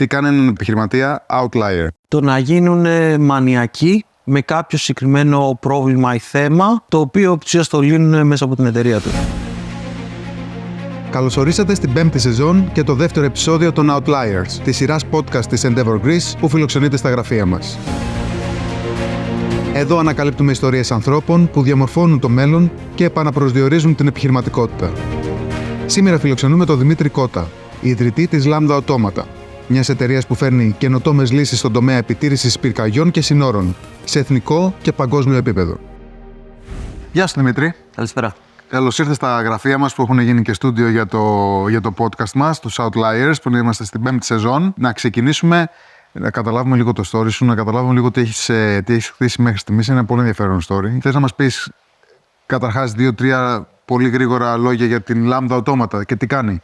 Τι κάνει έναν επιχειρηματία outlier? Το να γίνουν μανιακοί με κάποιο συγκεκριμένο πρόβλημα ή θέμα, το οποίο ουσιαστικά το λύνουν μέσα από την εταιρεία του. Καλώς ορίσατε στην 5η σεζόν και το δεύτερο επεισόδιο των Outliers, της σειράς podcast της Endeavor Greece που φιλοξενείται στα γραφεία μας. Εδώ ανακαλύπτουμε ιστορίες ανθρώπων που διαμορφώνουν το μέλλον και επαναπροσδιορίζουν την επιχειρηματικότητα. Σήμερα φιλοξενούμε τον Δημήτρη Κώτα, ιδρυτή της Lambda Automata, μιας εταιρείας που φέρνει καινοτόμες λύσεις στον τομέα επιτήρησης πυρκαγιών και συνόρων, σε εθνικό και παγκόσμιο επίπεδο. Γεια σου Δημήτρη. Καλησπέρα. Καλώς ήρθες στα γραφεία μας που έχουν γίνει και στούντιο για το podcast μας, τους Outliers, που είμαστε στην 5η σεζόν. Να ξεκινήσουμε, να καταλάβουμε λίγο το story σου, να καταλάβουμε λίγο τι έχεις χτίσει μέχρι στιγμής. Είναι ένα πολύ ενδιαφέρον story. Θες να μας πεις καταρχάς 2-3 πολύ γρήγορα λόγια για την Lambda Automata και τι κάνει?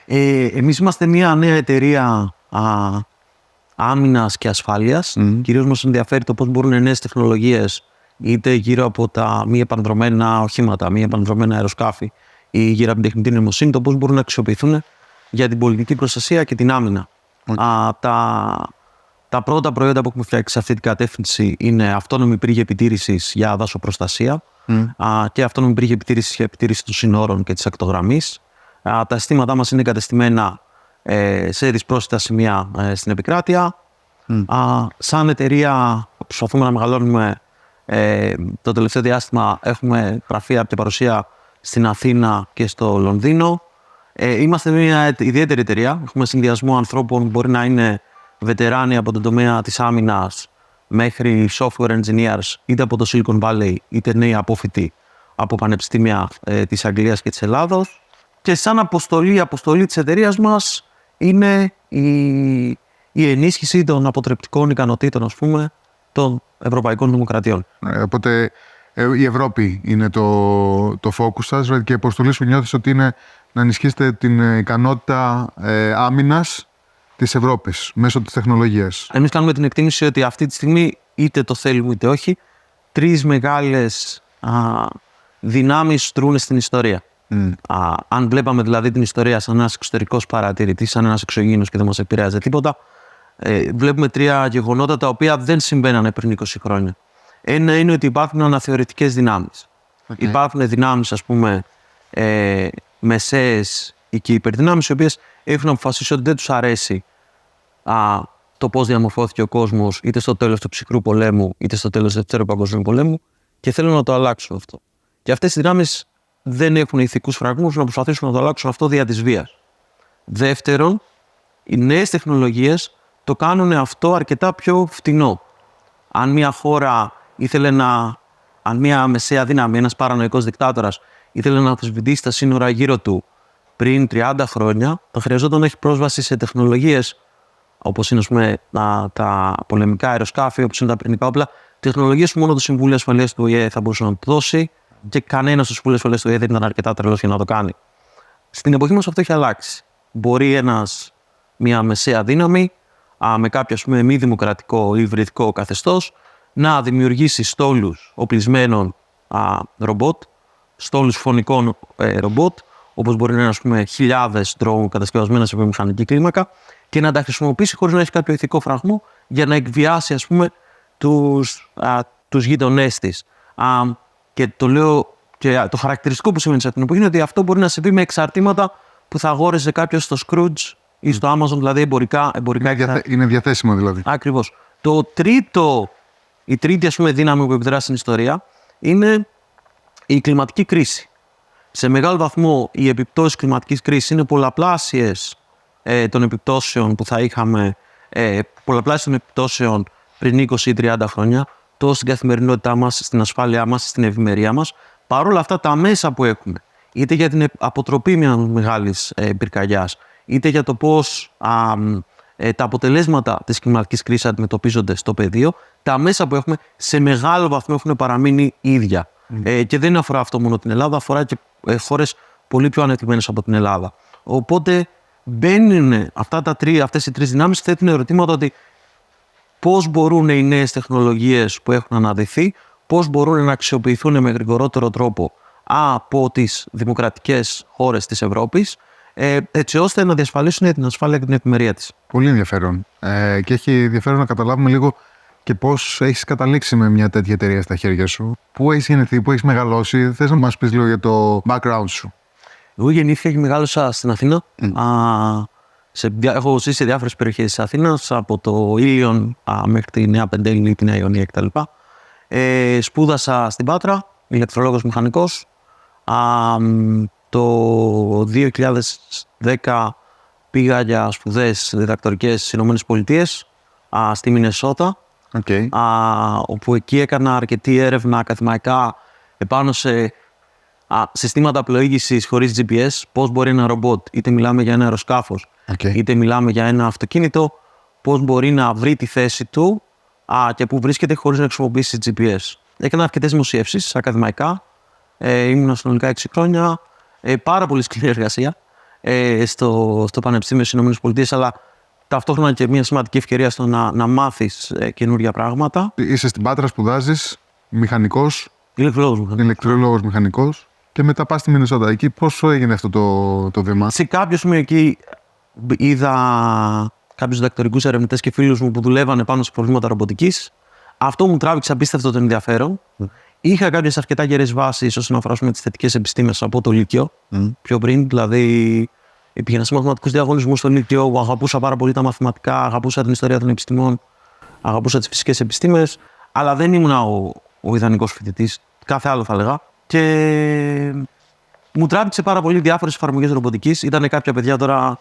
Εμείς είμαστε μια νέα εταιρεία άμυνας και ασφάλειας. Κυρίως μας ενδιαφέρει το πώς μπορούν νέες τεχνολογίες, είτε γύρω από τα μη επανδρομένα οχήματα, μη επανδρομένα αεροσκάφη ή γύρω από την τεχνητή νοημοσύνη, το πώς μπορούν να αξιοποιηθούν για την πολιτική προστασία και την άμυνα. Τα πρώτα προϊόντα που έχουμε φτιάξει σε αυτή την κατεύθυνση είναι αυτόνομη πύργη επιτήρησης για δασοπροστασία και αυτόνομη πύργη επιτήρησης για επιτήρηση των συνόρων και της ακτογραμμής. Τα συστήματά μας είναι εγκατεστημένα σε δυσπρόσιτα σημεία στην επικράτεια. Σαν εταιρεία προσπαθούμε να μεγαλώνουμε. Το τελευταίο διάστημα έχουμε γραφεία και παρουσία στην Αθήνα και στο Λονδίνο. Είμαστε μια ιδιαίτερη εταιρεία. Έχουμε συνδυασμό ανθρώπων που μπορεί να είναι βετεράνοι από τον τομέα της άμυνας μέχρι software engineers, είτε από το Silicon Valley, είτε νέοι απόφοιτοι από πανεπιστήμια της Αγγλίας και της Ελλάδος. Και σαν αποστολή της εταιρείας μας είναι η ενίσχυση των αποτρεπτικών ικανοτήτων, ας πούμε, των ευρωπαϊκών δημοκρατιών. Οπότε η Ευρώπη είναι το focus σας και η αποστολή σου νιώθεις ότι είναι να ενισχύσετε την ικανότητα άμυνας της Ευρώπης μέσω της τεχνολογίας. Εμείς κάνουμε την εκτίμηση ότι αυτή τη στιγμή, είτε το θέλουμε είτε όχι, 3 μεγάλες δυνάμεις τρούν στην ιστορία. Αν βλέπαμε δηλαδή την ιστορία σαν ένας εξωτερικός παρατηρητής, σαν ένας εξωγήινος και δεν μας επηρέαζε τίποτα, βλέπουμε 3 γεγονότα τα οποία δεν συμβαίνανε πριν 20 χρόνια. Ένα είναι ότι υπάρχουν αναθεωρητικές δυνάμεις. Υπάρχουν δυνάμεις, ας πούμε, μεσαίες και υπερδυνάμεις, οι οποίες έχουν αποφασίσει ότι δεν τους αρέσει το πώς διαμορφώθηκε ο κόσμος, είτε στο τέλος του ψυχρού πολέμου, είτε στο τέλος του Δεύτερου Παγκοσμίου Πολέμου, και θέλουν να το αλλάξουν αυτό. Και αυτές οι δυνάμεις δεν έχουν ηθικούς φραγμούς να προσπαθήσουν να το αλλάξουν αυτό δια της βίας. Δεύτερον, οι νέες τεχνολογίες το κάνουν αυτό αρκετά πιο φτηνό. Αν μια χώρα αν μια μεσαία δύναμη, ένας παρανοϊκός δικτάτορας, ήθελε να αμφισβητήσει τα σύνορα γύρω του πριν 30 χρόνια, θα χρειαζόταν να έχει πρόσβαση σε τεχνολογίες όπως είναι, ας πούμε, τα πολεμικά αεροσκάφη, όπως είναι τα πυρηνικά όπλα, τεχνολογίες που μόνο το Συμβούλιο Ασφαλείας του ΟΗΕ θα μπορούσε να το δώσει και κανένας στο Συμβούλιο Ασφαλείας του ΟΗΕ δεν ήταν αρκετά τρελός για να το κάνει. Στην εποχή μας αυτό έχει αλλάξει. Μπορεί μια μεσαία δύναμη με κάποιο, ας πούμε, μη δημοκρατικό ή υβριδικό καθεστώς να δημιουργήσει στόλους οπλισμένων ρομπότ, στόλους φωνικών ρομπότ, όπως μπορεί να είναι, ας πούμε, χιλιάδες ντρόουν κατασκευασμένα σε βιομηχανική κλίμακα, και να τα χρησιμοποιήσει χωρίς να έχει κάποιο ηθικό φραγμό για να εκβιάσει, ας πούμε, τους γείτονές της. Και το λέω, και το χαρακτηριστικό που σημαίνει σε αυτήν την εποχή είναι ότι αυτό μπορεί να συμβεί με εξαρτήματα που θα αγόρεζε κάποιος στο Scrooge ή στο Amazon, δηλαδή εμπορικά είναι διαθέσιμο δηλαδή. Ακριβώς. Η τρίτη, ας πούμε, δύναμη που επιδρά στην ιστορία είναι η κλιματική κρίση. Σε μεγάλο βαθμό οι επιπτώσεις κλιματικής κρίσης είναι πολλαπλάσιες των επιπτώσεων που θα είχαμε, πολλαπλάσιες των επιπτώσεων πριν 20 ή 30 χρόνια, τόσο στην καθημερινότητά μας, στην ασφάλειά μας, στην ευημερία μας. Παρ' όλα αυτά, τα μέσα που έχουμε, είτε για την αποτροπή μιας μεγάλης πυρκαγιάς, είτε για το πώς τα αποτελέσματα της κλιματικής κρίσης αντιμετωπίζονται στο πεδίο, τα μέσα που έχουμε σε μεγάλο βαθμό έχουν παραμείνει ίδια. Και δεν αφορά αυτό μόνο την Ελλάδα, αφορά και χώρες πολύ πιο ανεπτυγμένες από την Ελλάδα. Οπότε μπαίνουν αυτές οι 3 δυνάμεις, θέτουν ερωτήματα ότι πώς μπορούν οι νέες τεχνολογίες που έχουν αναδυθεί, πώς μπορούν να αξιοποιηθούν με γρηγορότερο τρόπο από τις δημοκρατικές χώρες της Ευρώπης έτσι ώστε να διασφαλίσουν την ασφάλεια και την ευημερία της. Πολύ ενδιαφέρον. Και έχει ενδιαφέρον να καταλάβουμε λίγο και πώς έχεις καταλήξει με μια τέτοια εταιρεία στα χέρια σου. Πού έχεις γεννηθεί, πού έχεις μεγαλώσει. Θες να μας πεις λίγο για το background σου? Εγώ γεννήθηκα και μεγάλωσα στην Αθήνα. Έχω ζήσει σε διάφορες περιοχές της Αθήνας, από το Ήλιον μέχρι τη Νέα Πεντέλη, τη Νέα Ιωνία κτλ. Σπούδασα στην Πάτρα, ηλεκτρολόγος μηχανικός. Το 2010 πήγα για σπουδές διδακτορικές στις Ηνωμένες Πολιτείες, στη Μινεσότα, όπου εκεί έκανα αρκετή έρευνα ακαδημαϊκά επάνω σε συστήματα πλοήγησης χωρίς GPS, πώς μπορεί ένα ρομπότ, είτε μιλάμε για ένα αεροσκάφος, είτε μιλάμε για ένα αυτοκίνητο, πώς μπορεί να βρει τη θέση του και που βρίσκεται χωρίς να χρησιμοποιήσει GPS. Έκανα αρκετές δημοσιεύσεις ακαδημαϊκά, ήμουν συνολικά 6 χρόνια, πάρα πολύ σκληρή εργασία στο Πανεπιστήμιο στις Ηνωμένες Πολιτείες, αλλά ταυτόχρονα και μια σημαντική ευκαιρία στο να μάθεις καινούργια πράγματα. Είσαι στην Πάτρα, σπουδάζεις, μηχανικός. Ηλεκτρολόγος μηχανικός. Και μετά πας στη Μινεσότα. Εκεί πώς έγινε αυτό το βήμα? Σε κάποιο σημείο εκεί είδα κάποιους διδακτορικούς ερευνητές και φίλους μου που δουλεύανε πάνω σε προβλήματα ρομποτικής. Αυτό μου τράβηξε απίστευτο το ενδιαφέρον. Είχα κάποιες αρκετά γερές βάσεις όσον αφορά τις θετικές επιστήμες από το Λύκειο. Πιο πριν, δηλαδή, πήγαινα σε μαθηματικούς διαγωνισμούς στο Λύκειο, αγαπούσα πάρα πολύ τα μαθηματικά, αγαπούσα την ιστορία των επιστημών, αγαπούσα τις φυσικές επιστήμες, αλλά δεν ήμουν ο ιδανικός φοιτητής, κάθε άλλο θα έλεγα. Και μου τράβηξε πάρα πολύ διάφορες εφαρμογές ρομποτικής. Ήταν κάποια παιδιά τώρα,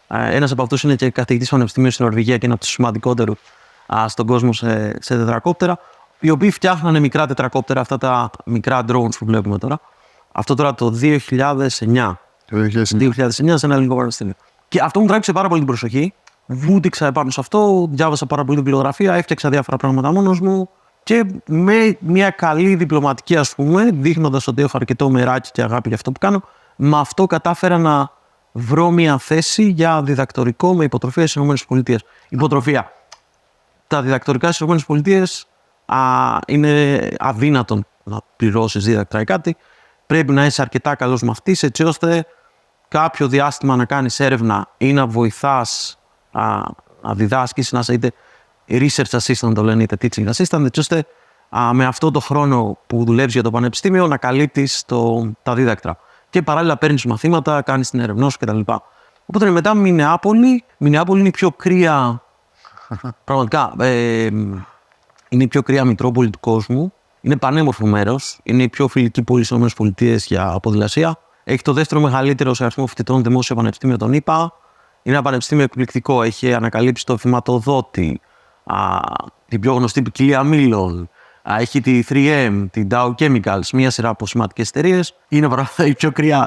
ένας από αυτούς είναι και καθηγητής πανεπιστημίου στην Νορβηγία και είναι από τους σημαντικότερους στον κόσμο σε τετρακόπτερα, οι οποίοι φτιάχνανε μικρά τετρακόπτερα, αυτά τα μικρά drones που βλέπουμε τώρα. Αυτό τώρα το 2009. Το 2009 σε ένα ελληνικό πανεπιστήμιο. Και αυτό μου τράβηξε πάρα πολύ την προσοχή. Βούτυξα επάνω σε αυτό, διάβασα πάρα πολύ την βιβλιογραφία, έφτιαξα διάφορα πράγματα μόνος μου. Και με μια καλή διπλωματική, ας πούμε, δείχνοντας ότι έχω αρκετό μεράκι και αγάπη για αυτό που κάνω, με αυτό κατάφερα να βρω μια θέση για διδακτορικό με υποτροφία στις ΗΠΑ. Υποτροφία. Τα διδακτορικά στις ΗΠΑ είναι αδύνατον να πληρώσεις δίδακτρα ή κάτι. Πρέπει να είσαι αρκετά καλός μαθητής, έτσι ώστε κάποιο διάστημα να κάνεις έρευνα ή να βοηθάς να διδάσκεις, να είσαι είτε research assistant, το λένε, είτε teaching assistant, έτσι ώστε με αυτό το χρόνο που δουλεύεις για το πανεπιστήμιο να καλύπτεις τα δίδακτρα. Και παράλληλα παίρνεις μαθήματα, κάνεις την έρευνά σου κτλ. Οπότε μετά Μινεάπολη είναι η πιο κρύα, πραγματικά, είναι η πιο κρύα μητρόπολη του κόσμου. Είναι πανέμορφο μέρος, είναι η πιο φιλική πόλη στις ΗΠΑ για ποδηλασία. Έχει το δεύτερο μεγαλύτερο σε αριθμό φοιτητών δημόσιο πανεπιστήμιο, τον ΗΠΑ. Είναι ένα πανεπιστήμιο εκπληκτικό, έχει ανακαλύψει το βηματοδότη, την πιο γνωστή ποικιλία αμύλων, έχει τη 3M, την Dow Chemicals, μία σειρά από σημαντικές εταιρείες. Είναι η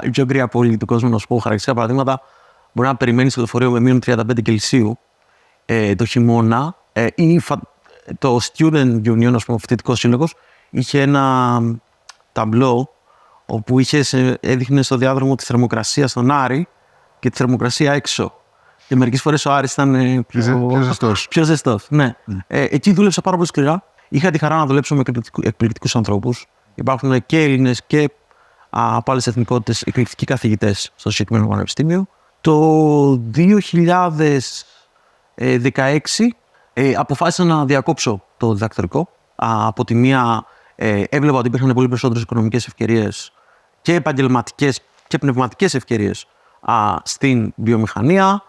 πιο κρύα πόλη του κόσμου, να σου πω χαρακτηριστικά παραδείγματα. Μπορεί να περιμένεις το λεωφορείο με μείον 35 Κελσίου το χειμώνα. Το Student Union, ας πούμε, ο φοιτητικός σύλλογος, είχε ένα ταμπλό όπου έδειχνε στο διάδρομο τη θερμοκρασία στον Άρη και τη θερμοκρασία έξω. Και μερικές φορές ο Άρης ήταν πιο ζεστός. Ναι. Εκεί δούλεψα πάρα πολύ σκληρά. Είχα τη χαρά να δουλέψω με εκπληκτικούς ανθρώπους. Υπάρχουν και Έλληνες και από άλλες εθνικότητες εκπληκτικοί καθηγητές στο συγκεκριμένο πανεπιστήμιο. Το 2016 αποφάσισα να διακόψω το διδακτορικό. Από τη μία έβλεπα ότι υπήρχαν πολύ περισσότερες οικονομικές ευκαιρίες και επαγγελματικές και πνευματικές ευκαιρίες στην βιομηχανία.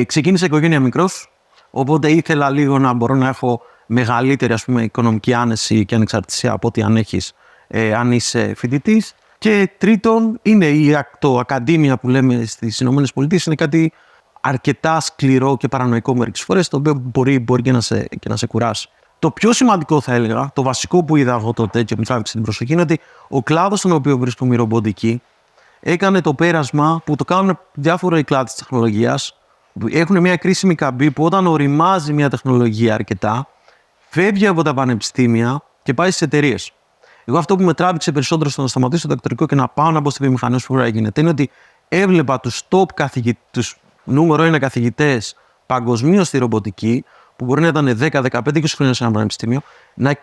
Ξεκίνησε η οικογένεια μικρός, οπότε ήθελα λίγο να μπορώ να έχω μεγαλύτερη, ας πούμε, οικονομική άνεση και ανεξαρτησία από ό,τι αν είσαι φοιτητής. Και τρίτον, είναι το ακαδήμια που λέμε στις ΗΠΑ, είναι κάτι αρκετά σκληρό και παρανοϊκό μερικές φορές, το οποίο μπορεί και να σε κουράσει. Το πιο σημαντικό, θα έλεγα, το βασικό που είδα εγώ τότε και μου τράβηξε την προσοχή, είναι ότι ο κλάδος στον οποίο βρίσκομαι, η ρομποτική, έκανε το πέρασμα που το κάνουν διάφοροι κλάδοι της τεχνολογίας. Έχουν μια κρίσιμη καμπή που όταν οριμάζει μια τεχνολογία αρκετά, φεύγει από τα πανεπιστήμια και πάει στις εταιρείες. Εγώ αυτό που με τράβηξε περισσότερο στο να σταματήσω το διδακτορικό και να πάω να μπω στη βιομηχανία όσο έγινε, είναι ότι έβλεπα τους τους νούμερο 1 καθηγητές παγκοσμίως στη ρομποτική, που μπορεί να ήταν 10, 15, 20 χρόνια σε ένα πανεπιστήμιο, να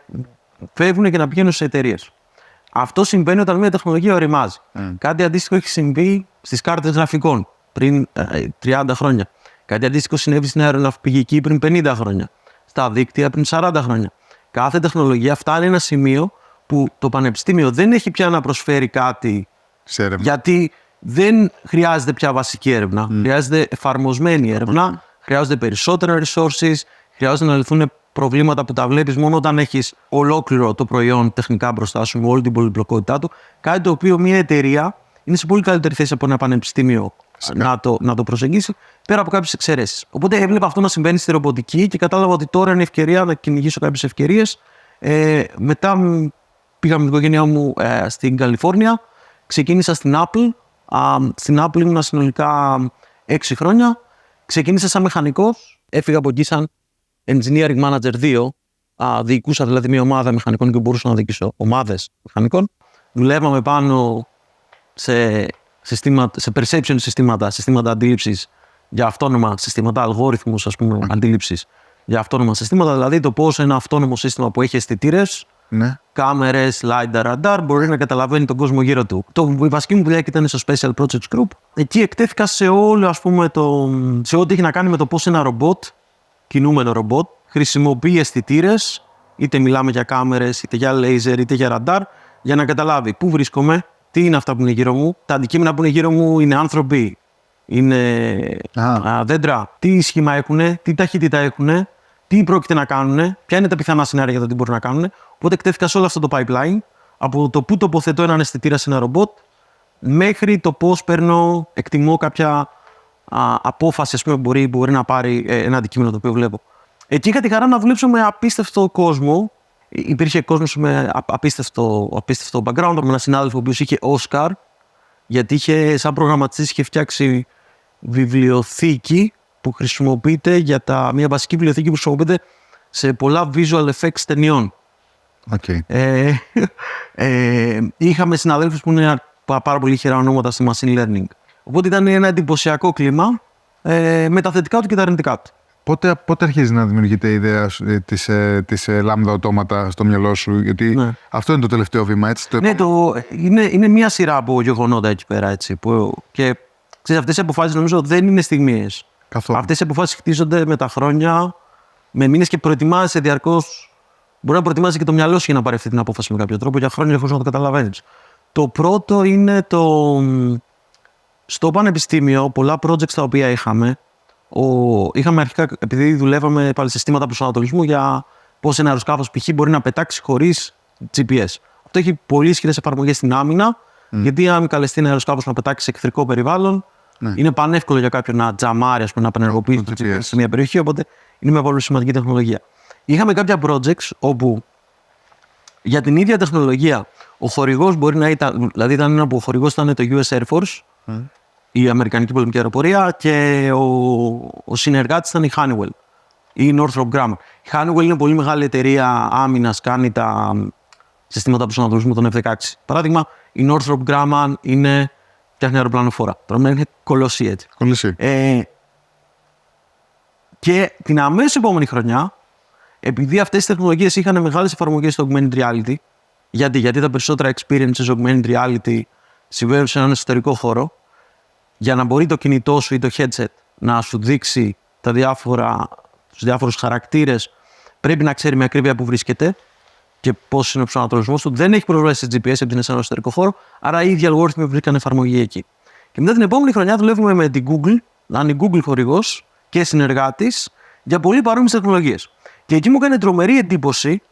φεύγουν και να πηγαίνουν σε εταιρείες. Αυτό συμβαίνει όταν μια τεχνολογία οριμάζει. Κάτι αντίστοιχο έχει συμβεί στις κάρτες γραφικών. πριν 30 χρόνια. Κάτι αντίστοιχο συνέβη στην αεροναυπηγική πριν 50 χρόνια. Στα δίκτυα πριν 40 χρόνια. Κάθε τεχνολογία φτάνει ένα σημείο που το πανεπιστήμιο δεν έχει πια να προσφέρει κάτι. Γιατί δεν χρειάζεται πια βασική έρευνα. Χρειάζεται εφαρμοσμένη έρευνα. Χρειάζονται περισσότερα resources. Χρειάζεται να λυθούν προβλήματα που τα βλέπεις μόνο όταν έχεις ολόκληρο το προϊόν τεχνικά μπροστά σου, με όλη την πολυπλοκότητά του. Κάτι το οποίο μια εταιρεία είναι σε πολύ καλύτερη θέση από ένα πανεπιστήμιο να το προσεγγίσει, πέρα από κάποιες εξαιρέσεις. Οπότε έβλεπα αυτό να συμβαίνει στη ρομποτική και κατάλαβα ότι τώρα είναι ευκαιρία να κυνηγήσω κάποιες ευκαιρίες. Μετά πήγα με την οικογένειά μου στην Καλιφόρνια, ξεκίνησα στην Apple. Στην Apple ήμουν συνολικά 6 χρόνια. Ξεκίνησα σαν μηχανικός, έφυγα από εκεί σαν Engineering Manager 2. Διοικούσα δηλαδή μια ομάδα μηχανικών και μπορούσα να διοικήσω ομάδες μηχανικών. Δουλεύαμε πάνω σε perception συστήματα αντίληψης για αυτόνομα συστήματα, αλγόριθμους αντίληψης για αυτόνομα συστήματα. Δηλαδή το πώς ένα αυτόνομο σύστημα που έχει αισθητήρες, κάμερες, LiDAR, radar μπορεί να καταλαβαίνει τον κόσμο γύρω του. Η βασική μου δουλειά ήταν στο Special Projects Group. Εκεί εκτέθηκα σε όλο σε ό,τι έχει να κάνει με το πώς ένα ρομπότ, κινούμενο ρομπότ, χρησιμοποιεί αισθητήρες, είτε μιλάμε για κάμερες, είτε για λέιζερ, είτε για ραντάρ, για να καταλάβει πού βρίσκομαι, τι είναι αυτά που είναι γύρω μου. Τα αντικείμενα που είναι γύρω μου είναι άνθρωποι, είναι δέντρα, τι σχήμα έχουν, τι ταχύτητα έχουν, τι πρόκειται να κάνουν, ποια είναι τα πιθανά σενάρια για το τι μπορούν να κάνουν. Οπότε εκτέθηκα σε όλο αυτό το pipeline, από το πού τοποθετώ έναν αισθητήρα σε ένα ρομπότ, μέχρι το πώς εκτιμώ κάποια απόφαση που μπορεί να πάρει ένα αντικείμενο το οποίο βλέπω. Εκεί είχα τη χαρά να δουλέψω με απίστευτο κόσμο. Υπήρχε κόσμος με απίστευτο background, με έναν συνάδελφο ο οποίος είχε Oscar, γιατί σαν προγραμματιστής είχε φτιάξει βιβλιοθήκη που χρησιμοποιείται μια βασική βιβλιοθήκη που χρησιμοποιείται σε πολλά visual effects ταινιών. Okay. Είχαμε συναδέλφους που είναι πάρα πολύ χειρά ονόματα στη machine learning. Οπότε ήταν ένα εντυπωσιακό κλίμα με τα θετικά του και τα αρνητικά του. Πότε αρχίζει να δημιουργείται η ιδέα της λάμδα οτόματα στο μυαλό σου, γιατί αυτό είναι το τελευταίο βήμα, έτσι? Είναι μια σειρά από γεγονότα εκεί πέρα, έτσι, και ξέρεις, αυτές οι αποφάσεις νομίζω δεν είναι στιγμίες. Αυτές οι αποφάσεις χτίζονται με τα χρόνια, με μήνες και προετοιμάζεσαι διαρκώς. Μπορεί να προετοιμάζεσαι και το μυαλό σου για να πάρει αυτή την απόφαση με κάποιο τρόπο για χρόνια χωρίς να το καταλαβαίνεις. Το πρώτο είναι στο πανεπιστήμιο, πολλά projects τα οποία είχαμε αρχικά, επειδή δουλεύαμε πάλι σε συστήματα προσανατολισμού για πώς ένα αεροσκάφος π.χ. μπορεί να πετάξει χωρίς GPS. Αυτό έχει πολύ ισχυρές εφαρμογές στην άμυνα, γιατί αν καλεστεί ένα αεροσκάφος να πετάξει σε εχθρικό περιβάλλον, είναι πανεύκολο για κάποιον να τζαμάρει, να απενεργοποιήσει το GPS σε μια περιοχή. Οπότε είναι μια πολύ σημαντική τεχνολογία. Είχαμε κάποια projects όπου για την ίδια τεχνολογία ο χορηγός μπορεί να ήταν, δηλαδή ήταν ένα που ο χορηγός ήταν το US Air Force, η Αμερικανική Πολεμική Αεροπορία, και ο συνεργάτης ήταν η Honeywell ή η Northrop Grumman. Η Honeywell είναι πολύ μεγάλη εταιρεία άμυνας, κάνει τα συστήματα προσανατολισμού των F-16. Παράδειγμα, η Northrop Grumman φτιάχνει αεροπλανοφόρα. Τώρα είναι κολοσσή, έτσι. Και την αμέσως επόμενη χρονιά, επειδή αυτές οι τεχνολογίες είχαν μεγάλες εφαρμογές στο augmented reality, γιατί τα περισσότερα experiences augmented reality συμβαίνουν σε έναν εσωτερικό χώρο, για να μπορεί το κινητό σου ή το headset να σου δείξει τους διάφορους χαρακτήρες, πρέπει να ξέρει με ακρίβεια που βρίσκεται και πώς είναι ο προσανατολισμός του. Δεν έχει πρόσβαση σε GPS επειδή είναι σε ένα εσωτερικό χώρο, άρα οι ίδιοι αλγόριθμοι βρήκαν εφαρμογή εκεί. Και μετά την επόμενη χρονιά δουλεύουμε με την Google, να είναι η Google χορηγός και συνεργάτης για πολύ παρόμοιες τεχνολογίες. Και εκεί μου έκανε τρομερή εντύπωση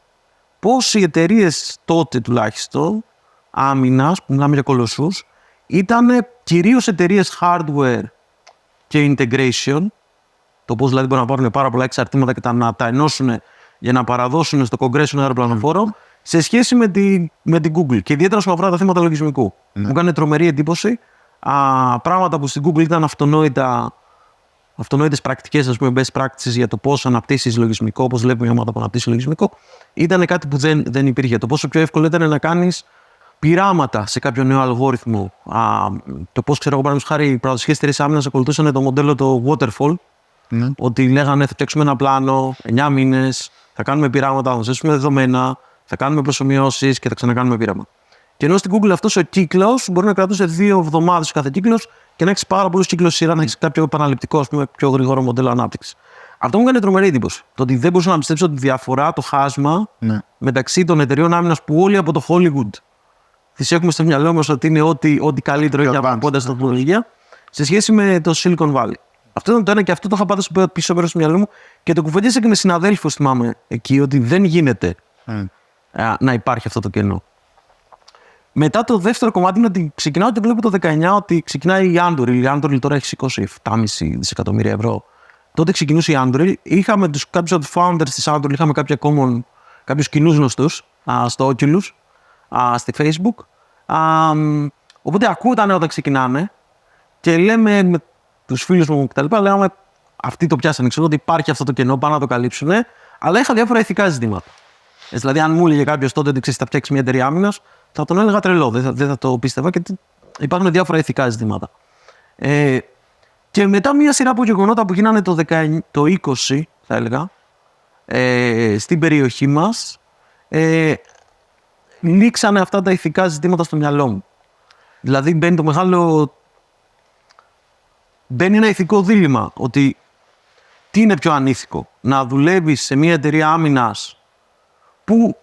πώς οι εταιρείες τότε τουλάχιστον άμυνας, που μιλάμε για κολοσσούς, ήταν κυρίως εταιρείες hardware και integration, το πώς δηλαδή μπορούν να πάρουν πάρα πολλά εξαρτήματα και να τα ενώσουν για να παραδώσουν στο Congressional αεροπλανοφόρο, σε σχέση με την Google. Και ιδιαίτερα όσον αφορά τα θέματα λογισμικού. Μου έκανε τρομερή εντύπωση. Πράγματα που στην Google ήταν αυτονόητες πρακτικές, ας πούμε, best practices για το πώς αναπτύσσεις λογισμικό, πώς βλέπουμε μια ομάδα που αναπτύσσει λογισμικό, ήταν κάτι που δεν υπήρχε. Το πόσο πιο εύκολο ήταν να κάνεις πειράματα σε κάποιο νέο αλγόριθμο. Το πώς, ξέρω εγώ, παραδείγματος χάρη, οι παραδοσιακές εταιρείες άμυνας ακολουθούσαν το μοντέλο το waterfall. Ότι λέγανε θα φτιάξουμε ένα πλάνο 9 μήνες, θα κάνουμε πειράματα, θα δώσουμε δεδομένα, θα κάνουμε προσομοιώσεις και θα ξανακάνουμε πείραμα. Και ενώ στην Google αυτός ο κύκλος μπορεί να κρατούσε 2 εβδομάδες κάθε κύκλος και να έχει πάρα πολλού κύκλους σειρά, να έχει κάποιο επαναληπτικό, ας πούμε, πιο γρήγορο μοντέλο ανάπτυξη. Αυτό μου έκανε τρομερή εντύπωση. Το ότι δεν μπορούσα να πιστέψω τη διαφορά, το χάσμα μεταξύ των εταιρείων άμυνας που όλοι από το Hollywood τις έχουμε στο μυαλό μας ότι είναι ό,τι καλύτερο για πόντα στην τεχνολογία, σε σχέση με το Silicon Valley. Αυτό ήταν το ένα και αυτό το είχα πάρει στο πίσω μέρος του μυαλού μου και το κουβέντιασα και με συναδέλφους, θυμάμαι εκεί, ότι δεν γίνεται να υπάρχει αυτό το κενό. Μετά το δεύτερο κομμάτι είναι ότι ξεκινάω και βλέπω το 19 ότι ξεκινάει η Anduril. Η Anduril τώρα έχει σηκώσει 7,5 δισεκατομμύρια ευρώ. Τότε ξεκινούσε η Anduril. Είχαμε κάποιους από τους founders της Anduril, είχαμε κάποιους κοινούς γνωστούς στο Oculus, στη Facebook. Οπότε ακούγονταν όταν ξεκινάνε και λέμε με τους φίλους μου κτλ. Λέγαμε αυτοί το πιάσανε. Ξέρω ότι υπάρχει αυτό το κενό, πάνε να το καλύψουν. Αλλά είχα διάφορα ηθικά ζητήματα. Δηλαδή, αν μου έλεγε κάποιος τότε ότι θα φτιάξει μια εταιρεία άμυνας, θα τον έλεγα τρελό. Δεν θα το πίστευα και υπάρχουν διάφορα ηθικά ζητήματα. Και μετά μια σειρά από γεγονότα που γίνανε το 20, θα έλεγα, στην περιοχή μας, λήξανε αυτά τα ηθικά ζητήματα στο μυαλό μου. Δηλαδή μπαίνει ένα ηθικό δίλημμα ότι τι είναι πιο ανήθικο, να δουλεύεις σε μια εταιρεία άμυνας που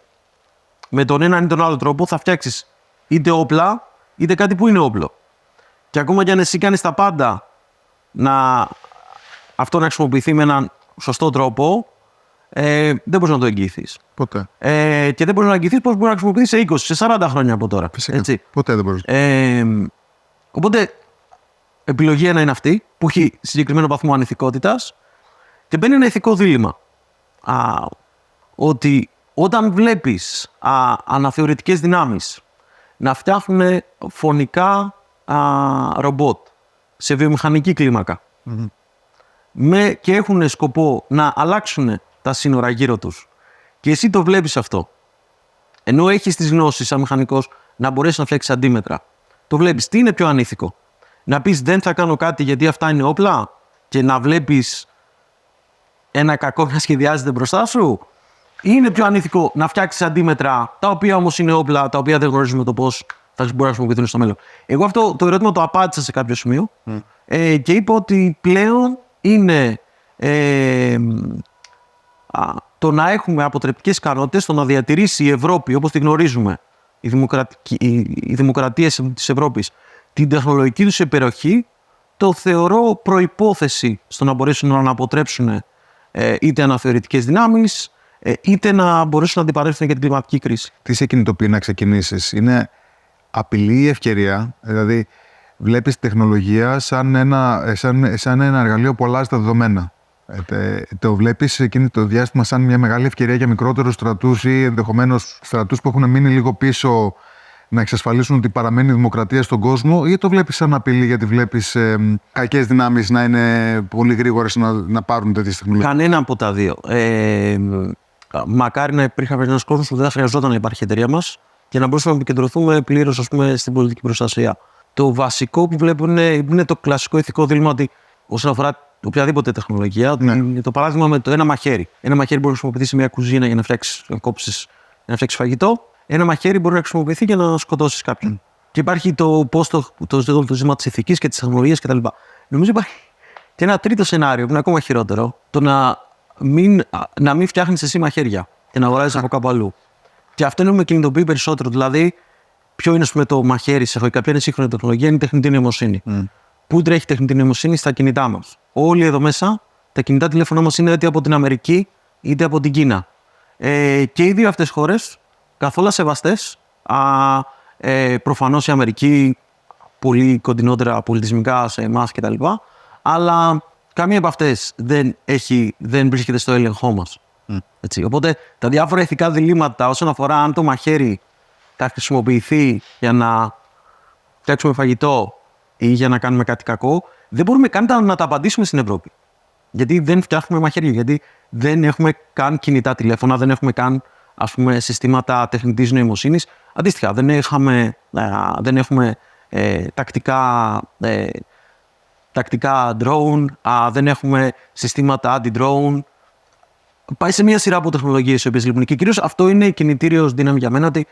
με τον έναν ή τον άλλο τρόπο θα φτιάξεις είτε όπλα είτε κάτι που είναι όπλο. Και ακόμα κι αν εσύ κάνεις τα πάντα αυτό να χρησιμοποιηθεί με έναν σωστό τρόπο, δεν μπορείς να το εγγυηθείς. Ποτέ. Και δεν μπορείς να εγγυηθείς πώς μπορεί να χρησιμοποιηθεί σε 20, σε 40 χρόνια από τώρα. Έτσι. Ποτέ δεν μπορείς. Οπότε, επιλογή ένα είναι αυτή, που έχει συγκεκριμένο βαθμό ανηθικότητας και μπαίνει ένα ηθικό δίλημμα. Ότι όταν βλέπεις αναθεωρητικές δυνάμεις να φτιάχνουν φωνικά ρομπότ σε βιομηχανική κλίμακα και έχουν σκοπό να αλλάξουν τα σύνορα γύρω τους και εσύ το βλέπεις αυτό, ενώ έχεις τις γνώσεις σαν μηχανικός να μπορέσεις να φτιάξεις αντίμετρα, το βλέπεις, τι είναι πιο ανήθικο? Να πεις δεν θα κάνω κάτι γιατί αυτά είναι όπλα και να βλέπεις ένα κακό να σχεδιάζεται μπροστά σου, ή είναι πιο ανήθικο να φτιάξεις αντίμετρα τα οποία όμως είναι όπλα, τα οποία δεν γνωρίζουμε το πώς θα μπορούν να χρησιμοποιηθούν στο μέλλον? Εγώ αυτό το ερώτημα το απάντησα σε κάποιο σημείο και είπα ότι πλέον είναι το να έχουμε αποτρεπτικές ικανότητες, το να διατηρήσει η Ευρώπη όπως τη γνωρίζουμε, οι δημοκρατίες της Ευρώπης, την τεχνολογική τους υπεροχή, το θεωρώ προϋπόθεση στο να μπορέσουν να αποτρέψουν είτε αναθεωρητικές δυνάμεις, είτε να μπορέσουν να αντιπαρέλθουν για την κλιματική κρίση. Τι σε κινητοποιεί να ξεκινήσεις? Είναι απειλή ή ευκαιρία? Δηλαδή, βλέπεις τη τεχνολογία σαν ένα εργαλείο που αλλάζει τα δεδομένα. Το βλέπεις εκείνη το διάστημα σαν μια μεγάλη ευκαιρία για μικρότερους στρατούς ή ενδεχομένως στρατούς που έχουν μείνει λίγο πίσω να εξασφαλίσουν ότι παραμένει η δημοκρατία στον κόσμο, ή το βλέπεις σαν απειλή γιατί βλέπεις κακές δυνάμεις να είναι πολύ γρήγορες να πάρουν τέτοιες τεχνολογίες? Κανένα από τα δύο. Μακάρι να υπήρχε ένας κόσμος που δεν θα χρειαζόταν να υπάρχει η εταιρεία μας και να μπορούσαμε να επικεντρωθούμε πλήρως, ας πούμε, στην πολιτική προστασία. Το βασικό που βλέπω είναι το κλασικό ηθικό δίλημμα ότι όσον αφορά οποιαδήποτε τεχνολογία, το παράδειγμα με το ένα μαχαίρι. Ένα μαχαίρι μπορεί να χρησιμοποιηθεί σε μια κουζίνα για να φτιάξει φαγητό. Ένα μαχαίρι μπορεί να χρησιμοποιηθεί για να σκοτώσεις κάποιον. Και υπάρχει το ζήτημα της ηθικής και της τεχνολογίας κτλ. Νομίζω υπάρχει και ένα τρίτο σενάριο που είναι ακόμα χειρότερο. Το να μην φτιάχνεις εσύ μαχαίρια και να αγοράζεις από κάπου αλλού. Και αυτό είναι που με κινητοποιεί περισσότερο. Δηλαδή, ποιο είναι το μαχαίρι σε ποια είναι η σύγχρονη τεχνολογία, είναι η τεχνητή νοημοσύνη. Πού τρέχει η τεχνητή νοημοσύνη? Στα κινητά μας. Όλοι εδώ μέσα, τα κινητά τηλέφωνα μας είναι είτε από την Αμερική είτε από την Κίνα. Και οι δύο αυτές χώρες, καθόλου σεβαστές, προφανώς η Αμερική πολύ κοντινότερα πολιτισμικά σε εμάς κτλ. Αλλά καμία από αυτές δεν βρίσκεται στο έλεγχό μας. Έτσι. Οπότε τα διάφορα ηθικά διλήμματα όσον αφορά αν το μαχαίρι θα χρησιμοποιηθεί για να φτιάξουμε φαγητό ή για να κάνουμε κάτι κακό, δεν μπορούμε καν να τα απαντήσουμε στην Ευρώπη. Γιατί δεν φτιάχνουμε μαχαίρια, γιατί δεν έχουμε καν κινητά τηλέφωνα, δεν έχουμε καν, ας πούμε, συστήματα τεχνητής νοημοσύνης. Αντίστοιχα, δεν έχουμε τακτικά drone, δεν έχουμε συστήματα anti-drone. Πάει σε μια σειρά από τεχνολογίες οι οποίες λείπουν. Και κυρίως αυτό είναι η κινητήριος δύναμη για μένα, ότι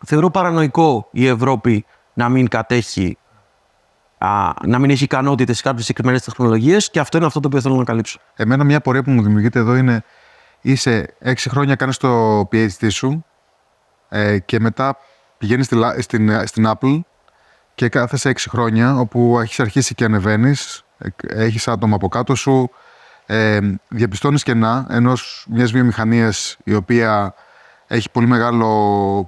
θεωρώ παρανοϊκό η Ευρώπη να μην κατέχει να μην έχει ικανότητες σε κάποιες συγκεκριμένες τεχνολογίες, και αυτό είναι αυτό το οποίο θέλω να καλύψω. Εμένα μια πορεία που μου δημιουργείται εδώ είναι είσαι 6 χρόνια, κάνεις το PhD σου και μετά πηγαίνεις στην Apple και κάθεσαι 6 χρόνια όπου έχεις αρχίσει και ανεβαίνεις, έχεις άτομα από κάτω σου, διαπιστώνεις κενά μιας βιομηχανίας η οποία έχει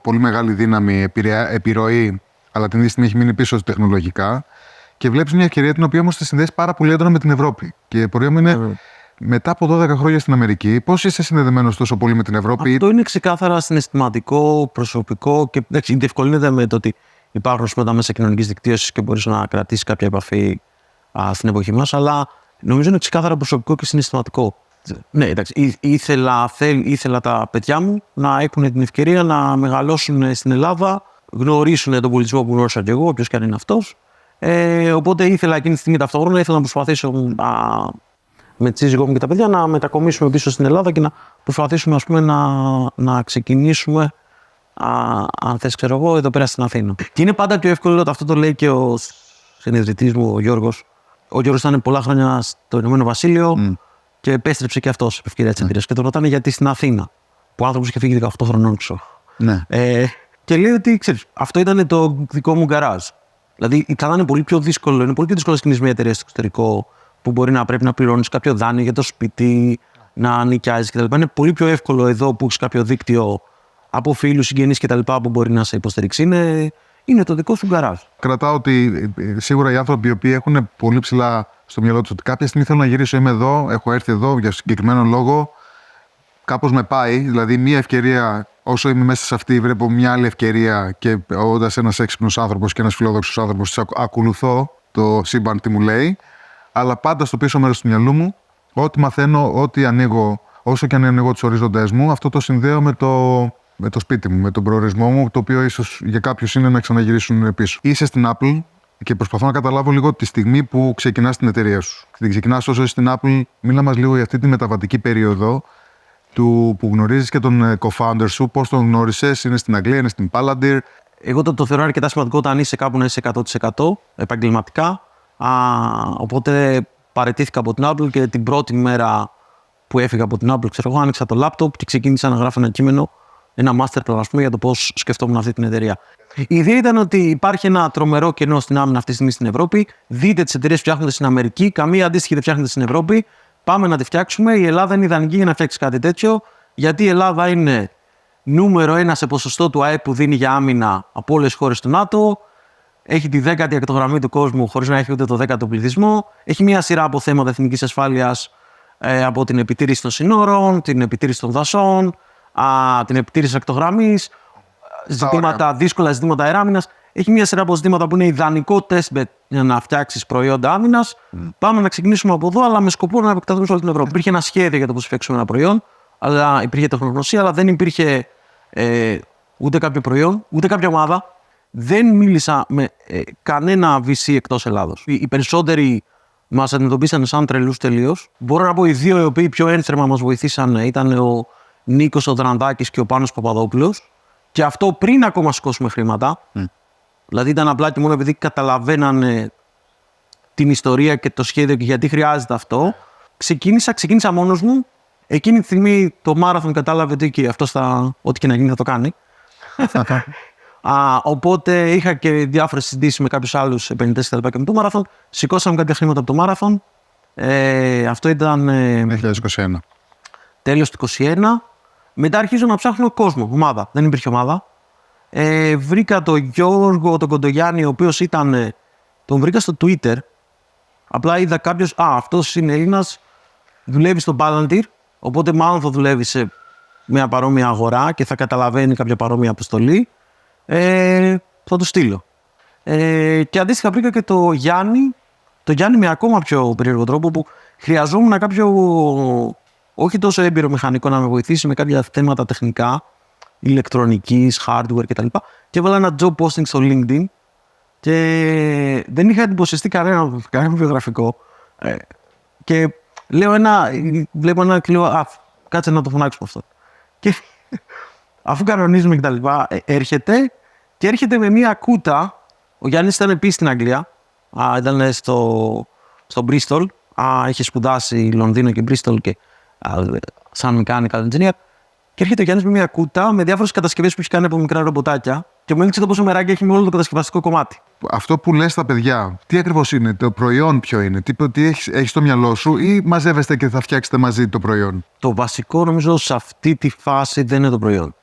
πολύ μεγάλη δύναμη, επιρροή, αλλά την ίδια στιγμή έχει μείνει πίσω τεχνολογικά, και βλέπεις μια ευκαιρία την οποία όμως τη συνδέεις πάρα πολύ έντονα με την Ευρώπη. Και η πορεία μου είναι μετά από 12 χρόνια στην Αμερική, πώς είσαι συνδεδεμένος τόσο πολύ με την Ευρώπη? Αυτό είναι ξεκάθαρα συναισθηματικό, προσωπικό, και διευκολύνεται με το ότι υπάρχουν τα μέσα κοινωνικής δικτύωσης και μπορείς να κρατήσεις κάποια επαφή στην εποχή μας, αλλά νομίζω είναι ξεκάθαρα προσωπικό και συναισθηματικό. Ναι, εντάξει, ήθελα τα παιδιά μου να έχουν την ευκαιρία να μεγαλώσουν στην Ελλάδα, γνωρίσουν τον πολιτισμό που γνώρισα και εγώ, όποιος και αν είναι αυτός. Οπότε ήθελα εκείνη τη στιγμή ταυτόχρονα να προσπαθήσω με τη σύζυγό μου και τα παιδιά να μετακομίσουμε πίσω στην Ελλάδα και να προσπαθήσουμε, ας πούμε, να ξεκινήσουμε, αν θες, ξέρω εγώ, εδώ πέρα στην Αθήνα. Και είναι πάντα πιο εύκολο, αυτό το λέει και ο συνειδητής μου, ο Γιώργος. Ο Γιώργος ήταν πολλά χρόνια στο Ηνωμένο Βασίλειο και επέστρεψε και αυτός επ' ευκαιρία της εταιρείας. Και τον ρωτάνε γιατί στην Αθήνα, που ο άνθρωπος είχε φύγει 18 χρονών έξω. Ναι. Και λέει ότι, ξέρεις, αυτό ήταν το δικό μου γκαράζ. Δηλαδή, θα είναι πολύ πιο δύσκολο. Είναι πολύ πιο δύσκολο να ξεκινήσει μια εταιρεία στο εξωτερικό που μπορεί να πρέπει να πληρώνεις κάποιο δάνειο για το σπίτι, να νοικιάζεις κτλ. Είναι πολύ πιο εύκολο εδώ που έχεις κάποιο δίκτυο από φίλους, συγγενείς κτλ. Που μπορεί να σε υποστηρίξει. Είναι το δικό σου γκαράζ. Κρατάω ότι σίγουρα οι άνθρωποι οι οποίοι έχουν πολύ ψηλά στο μυαλό τους ότι κάποια στιγμή θέλω να γυρίσω, είμαι εδώ, έχω έρθει εδώ για συγκεκριμένο λόγο, κάπως με πάει. Δηλαδή, μια ευκαιρία, όσο είμαι μέσα σε αυτή, βλέπω μια άλλη ευκαιρία και όντας ένας έξυπνος άνθρωπος και ένας φιλόδοξος άνθρωπος, ακολουθώ το σύμπαν τι μου λέει. Αλλά πάντα στο πίσω μέρος του μυαλού μου, ό,τι μαθαίνω, ό,τι ανοίγω, όσο και αν ανοίγω τους ορίζοντές μου, αυτό το συνδέω με το σπίτι μου, με τον προορισμό μου, το οποίο ίσως για κάποιους είναι να ξαναγυρίσουν πίσω. Είσαι στην Apple και προσπαθώ να καταλάβω λίγο τη στιγμή που ξεκινάς την εταιρεία σου. Την ξεκινάς όσο είσαι στην Apple, μίλα μας λίγο για αυτή τη μεταβατική περίοδο που γνωρίζεις και τον co-founder σου, πώς τον γνώρισες, είναι στην Αγγλία, είναι στην Palantir. Εγώ το θεωρώ αρκετά σημαντικό όταν είσαι κάπου να είσαι 100% επαγγελματικά. Οπότε παραιτήθηκα από την Apple και την πρώτη μέρα που έφυγα από την Apple, ξέρω εγώ, άνοιξα το laptop και ξεκίνησα να γράφω ένα κείμενο, ένα masterplan, ας πούμε, για το πώς σκεφτόμουν αυτή την εταιρεία. Η ιδέα ήταν ότι υπάρχει ένα τρομερό κενό στην άμυνα αυτή τη στιγμή στην Ευρώπη. Δείτε τις εταιρείες που φτιάχνονται στην Αμερική, καμία αντίστοιχη δεν φτιάχνεται στην Ευρώπη. Πάμε να τη φτιάξουμε. Η Ελλάδα είναι ιδανική για να φτιάξει κάτι τέτοιο, γιατί η Ελλάδα είναι νούμερο 1 σε ποσοστό του ΑΕΠ που δίνει για άμυνα από όλες τις χώρες του ΝΑΤΟ. Έχει τη 10η ακτογραμμή του κόσμου χωρίς να έχει ούτε το 10ο πληθυσμό. Έχει μια σειρά από θέματα εθνικής ασφάλειας, από την επιτήρηση των συνόρων, την επιτήρηση των δασών, την επιτήρηση ακτογραμμής, δύσκολα ζητήματα αεράμυνας. Έχει μια σειρά από ζητήματα που είναι ιδανικό τεστ για να φτιάξεις προϊόντα άμυνας. Πάμε να ξεκινήσουμε από εδώ, αλλά με σκοπό να επεκταθούμε σε όλη την Ευρώπη. Υπήρχε ένα σχέδιο για το πώς φτιάξουμε ένα προϊόν, αλλά υπήρχε τεχνογνωσία, αλλά δεν υπήρχε ούτε κάποιο προϊόν, ούτε κάποια ομάδα. Δεν μίλησα με κανένα VC εκτός Ελλάδος. Οι περισσότεροι μας αντιμετωπίσαν σαν τρελούς τελείως. Μπορώ να πω οι δύο οι οποίοι πιο ένθερμα μας βοηθήσαν ήταν ο Νίκος ο Δραντάκης και ο Πάνος Παπαδόπουλος. Και αυτό πριν ακόμα σηκώσουμε χρήματα. Δηλαδή ήταν απλά και μόνο επειδή καταλαβαίνανε την ιστορία και το σχέδιο και γιατί χρειάζεται αυτό. Ξεκίνησα μόνος μου. Εκείνη τη στιγμή το μάραθον κατάλαβε ότι αυτός ό,τι και να γίνει θα το κάνει. Οπότε είχα και διάφορες συζητήσεις με κάποιους άλλους επενδυτές και με το μάραθον. Σηκώσαμε κάποια χρήματα από το μάραθον. Αυτό ήταν 2021. Τέλος του 2021. Μετά αρχίζω να ψάχνω κόσμο, ομάδα. Δεν υπήρχε ομάδα. Βρήκα τον Γιώργο, τον Κοντογιάννη, ο οποίος τον βρήκα στο Twitter. Απλά είδα κάποιος, αυτός είναι Έλληνας, δουλεύει στο Palantir, οπότε μάλλον θα δουλεύει σε μια παρόμοια αγορά και θα καταλαβαίνει κάποια παρόμοια αποστολή. Θα το στείλω. Και αντίστοιχα βρήκα και το Γιάννη με ακόμα πιο περίεργο τρόπο που χρειαζόμουν κάποιο όχι τόσο έμπειρο μηχανικό να με βοηθήσει με κάποια θέματα τεχνικά, ηλεκτρονικής, hardware κτλ. Και έβαλα ένα job posting στο LinkedIn και δεν είχα εντυπωσιαστεί κανένα βιογραφικό. Και βλέπω ένα και λέω, κάτσε να το φωνάξουμε αυτό. Και αφού κανονίζουμε κτλ. Έρχεται με μια κούτα. Ο Γιάννης ήταν επίσης στην Αγγλία. Ήταν στο Bristol. Είχε σπουδάσει Λονδίνο και Bristol και σαν mechanical engineer. Και έρχεται ο Γιάννης με μια κούτα με διάφορες κατασκευές που έχει κάνει από μικρά ρομποτάκια και μου έδειξε το πόσο μεράκι έχει με όλο το κατασκευαστικό κομμάτι. Αυτό που λες στα παιδιά, τι ακριβώς είναι, το προϊόν ποιο είναι, τι έχεις στο μυαλό σου ή μαζεύεστε και θα φτιάξετε μαζί το προϊόν? Το βασικό νομίζω σε αυτή τη φάση δεν είναι το προϊόν.